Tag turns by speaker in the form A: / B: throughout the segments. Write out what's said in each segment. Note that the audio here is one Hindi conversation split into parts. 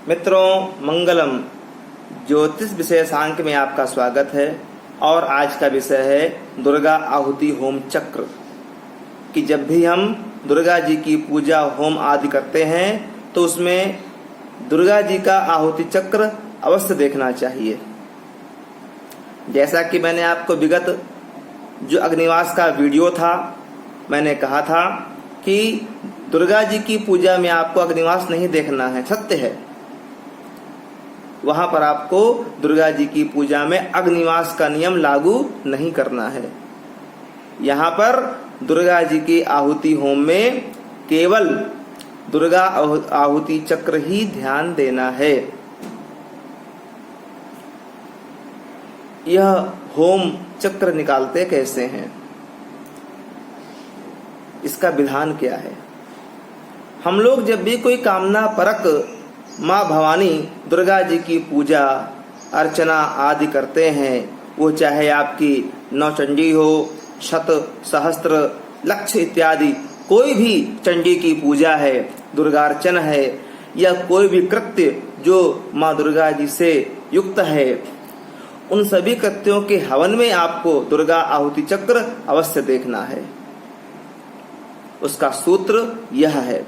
A: मित्रों, मंगलम ज्योतिष विशेषांक में आपका स्वागत है। और आज का विषय है दुर्गा आहुति होम चक्र। कि जब भी हम दुर्गा जी की पूजा होम आदि करते हैं तो उसमें दुर्गा जी का आहुति चक्र अवश्य देखना चाहिए। जैसा कि मैंने आपको विगत जो अग्निवास का वीडियो था, मैंने कहा था कि दुर्गा जी की पूजा में आपको अग्निवास नहीं देखना है। सत्य है, वहां पर आपको दुर्गा जी की पूजा में अग्निवास का नियम लागू नहीं करना है। यहाँ पर दुर्गा जी की आहुति होम में केवल दुर्गा आहुति चक्र ही ध्यान देना है। यह होम चक्र निकालते कैसे हैं, इसका विधान क्या है। हम लोग जब भी कोई कामना परक माँ भवानी दुर्गा जी की पूजा अर्चना आदि करते हैं, वो चाहे आपकी नौचंडी हो, शत सहस्त्र लक्ष इत्यादि कोई भी चंडी की पूजा है, दुर्गार्चन है, या कोई भी कृत्य जो माँ दुर्गा जी से युक्त है, उन सभी कृत्यों के हवन में आपको दुर्गा आहुति चक्र अवश्य देखना है। उसका सूत्र यह है,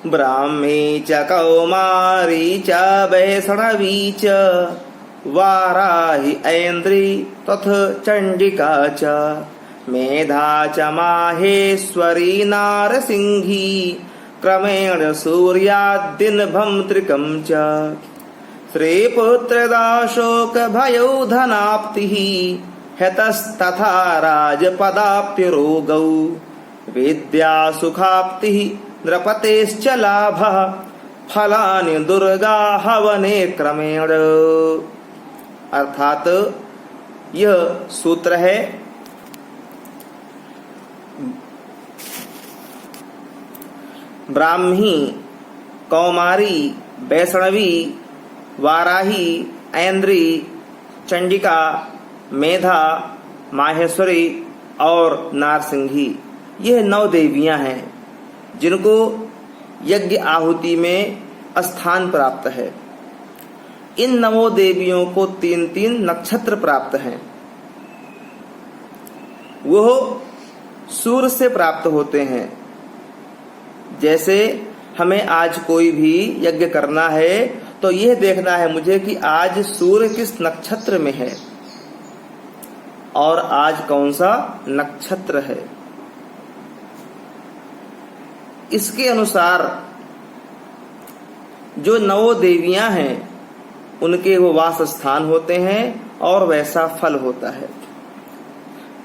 A: ब्राह्मी च कौमारी च वैष्णवी च वाराही ऐन्द्री तथ चंडिका च मेधा च माहेश्वरी नारसिंही क्रमेण सूर्यादिनभं त्रिकं च श्रीपुत्रदाशोक भयौ धनाप्तिः हतस्तथा राजपदाप्तिरोगौ विद्या सुखाप्तिः नृपतेश्च लाभः फलानि दुर्गा हवने क्रमेण। अर्थात यह सूत्र है, ब्राह्मी, कौमारी, वैष्णवी, वाराही, ऐन्द्री, चंडिका, मेधा, माहेश्वरी और नारसिंही, यह 9 देवियां हैं जिनको यज्ञ आहुति में स्थान प्राप्त है। इन 9 देवियों को 3-3 नक्षत्र प्राप्त हैं। वह सूर्य से प्राप्त होते हैं। जैसे हमें आज कोई भी यज्ञ करना है तो यह देखना है मुझे कि आज सूर्य किस नक्षत्र में है और आज कौन सा नक्षत्र है। इसके अनुसार जो 9 देवियां हैं उनके वो वास स्थान होते हैं और वैसा फल होता है।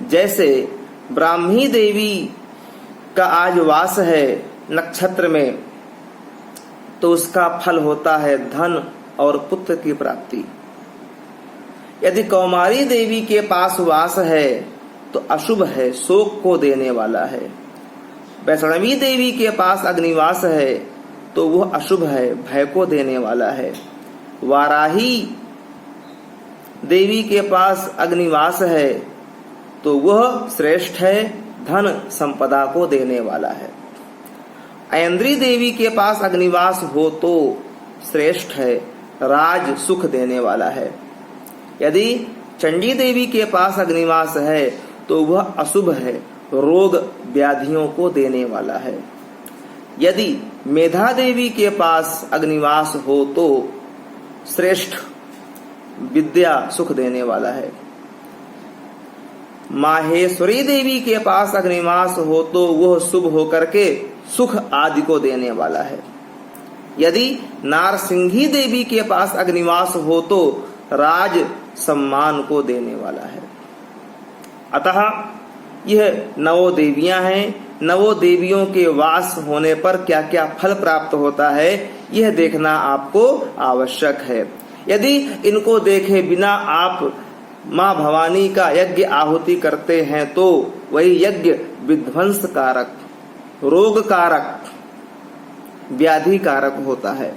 A: जैसे ब्राह्मी देवी का आज वास है नक्षत्र में, तो उसका फल होता है धन और पुत्र की प्राप्ति। यदि कौमारी देवी के पास वास है तो अशुभ है, शोक को देने वाला है। वैष्णवी देवी के पास अग्निवास है तो वह अशुभ है, भय को देने वाला है। वाराही देवी के पास अग्निवास है तो वह श्रेष्ठ है, धन संपदा को देने वाला है। ऐन्द्री देवी के पास अग्निवास हो तो श्रेष्ठ है, राज सुख देने वाला है। यदि चंडी देवी के पास अग्निवास है तो वह अशुभ है, रोग व्याधियों को देने वाला है। यदि मेधा देवी के पास अग्निवास हो तो श्रेष्ठ, विद्या सुख देने वाला है। माहेश्वरी देवी के पास अग्निवास हो तो वह शुभ होकर के सुख आदि को देने वाला है। यदि नारसिंही देवी के पास अग्निवास हो तो राज सम्मान को देने वाला है। अतः यह 9 देवियां हैं। 9 देवियों के वास होने पर क्या क्या फल प्राप्त होता है, यह देखना आपको आवश्यक है। यदि इनको देखे बिना आप माँ भवानी का यज्ञ आहुति करते हैं तो वही यज्ञ विध्वंस कारक, रोग कारक, व्याधि कारक होता है।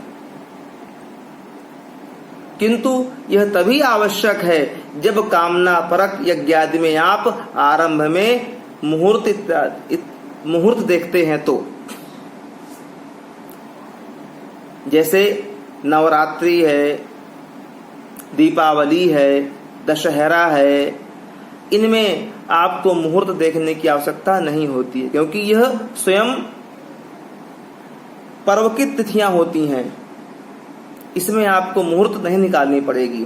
A: किंतु यह तभी आवश्यक है जब कामना परक यज्ञादि में आप आरंभ में मुहूर्त देखते हैं तो। जैसे नवरात्रि है, दीपावली है, दशहरा है, इनमें आपको मुहूर्त देखने की आवश्यकता नहीं होती है, क्योंकि यह स्वयं पर्व की तिथियां होती हैं। इसमें आपको मुहूर्त नहीं निकालनी पड़ेगी।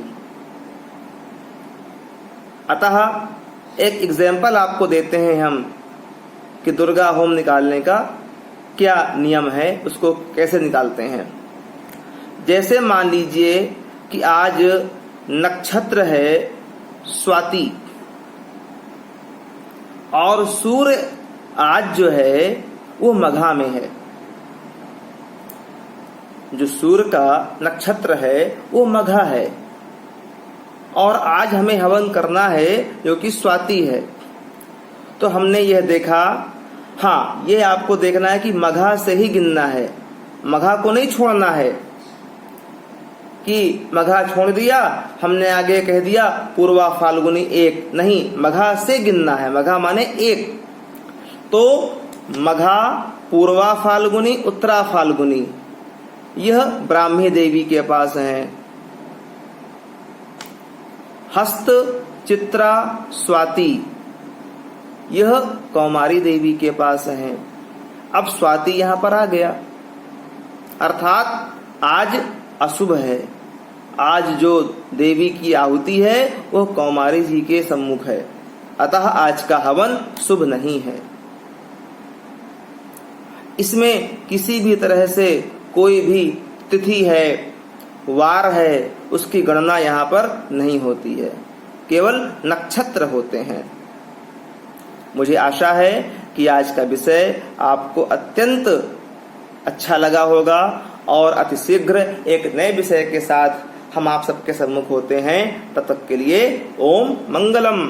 A: अतः एक एग्जाम्पल आपको देते हैं हम कि दुर्गा होम निकालने का क्या नियम है, उसको कैसे निकालते हैं। जैसे मान लीजिए कि आज नक्षत्र है स्वाति और सूर्य आज जो है वो मघा में है। जो सूर्य का नक्षत्र है वो मघा है और आज हमें हवन करना है जो कि स्वाति है। तो हमने यह देखा, हाँ, यह आपको देखना है कि मघा से ही गिनना है, मघा को नहीं छोड़ना है कि मघा छोड़ दिया, हमने आगे कह दिया पूर्वा फाल्गुनी 1, नहीं, मघा से गिनना है। मघा माने 1। तो मघा, पूर्वा फाल्गुनी, उत्तरा फाल्गुनी, यह ब्राह्मी देवी के पास है। हस्त, चित्रा, स्वाति, यह कौमारी देवी के पास है। अब स्वाति यहां पर आ गया, अर्थात आज अशुभ है। आज जो देवी की आहुति है वह कौमारी जी के सम्मुख है, अतः आज का हवन शुभ नहीं है। इसमें किसी भी तरह से कोई भी तिथि है, वार है, उसकी गणना यहाँ पर नहीं होती है, केवल नक्षत्र होते हैं। मुझे आशा है कि आज का विषय आपको अत्यंत अच्छा लगा होगा और अतिशीघ्र एक नए विषय के साथ हम आप सबके सम्मुख होते हैं। तब तक के लिए ओम मंगलम।